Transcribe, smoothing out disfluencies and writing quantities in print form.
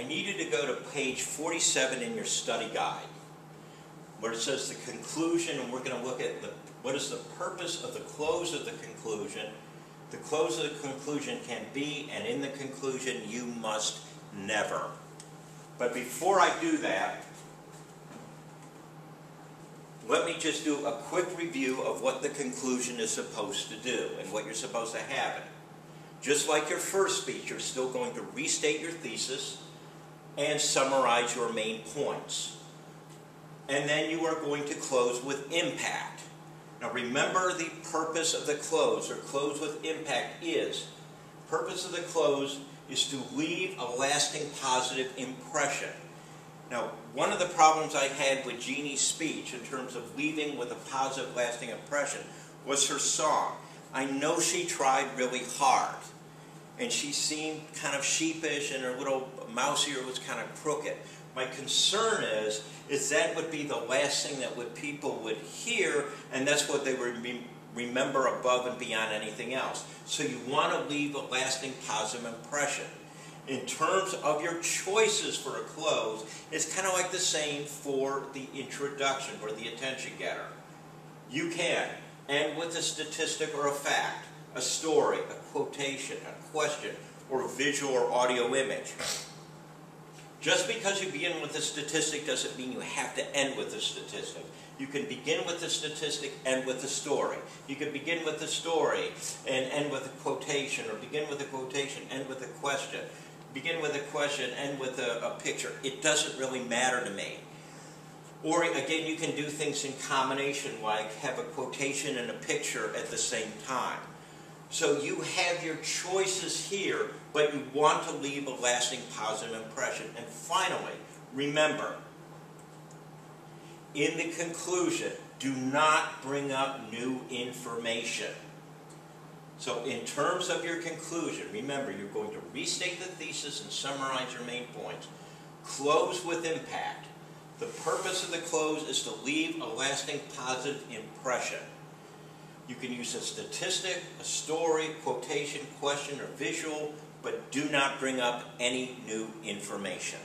I need you to go to page 47 in your study guide, where it says the conclusion, and we're going to look at what is the purpose of the close of the conclusion. The close of the conclusion can be, and in the conclusion you must never. But before I do that, let me just do a quick review of what the conclusion is supposed to do and what you're supposed to have in it. Just like your first speech, you're still going to restate your thesis and summarize your main points. And then you are going to close with impact. Now remember, the purpose of the close, or close with impact, is, purpose of the close is to leave a lasting positive impression. Now, one of the problems I had with Jeannie's speech in terms of leaving with a positive lasting impression was her song. I know she tried really hard, and she seemed kind of sheepish, and her little mouse ear was kind of crooked. My concern is that would be the last thing that people would hear, and that's what they would remember above and beyond anything else. So you want to leave a lasting positive impression. In terms of your choices for a close, it's kind of like the same for the introduction or the attention getter. You can end with a statistic or a fact, a story, a quotation, a question, or a visual or audio image. Just because you begin with a statistic doesn't mean you have to end with a statistic. You can begin with a statistic, end with a story. You can begin with a story and end with a quotation, or begin with a quotation, end with a question. Begin with a question, end with a picture. It doesn't really matter to me. Or again, you can do things in combination, like have a quotation and a picture at the same time. So you have your choices here, but you want to leave a lasting positive impression. And finally, remember, in the conclusion, do not bring up new information. So in terms of your conclusion, remember, you're going to restate the thesis and summarize your main points. Close with impact. The purpose of the close is to leave a lasting positive impression. You can use a statistic, a story, quotation, question, or visual, but do not bring up any new information.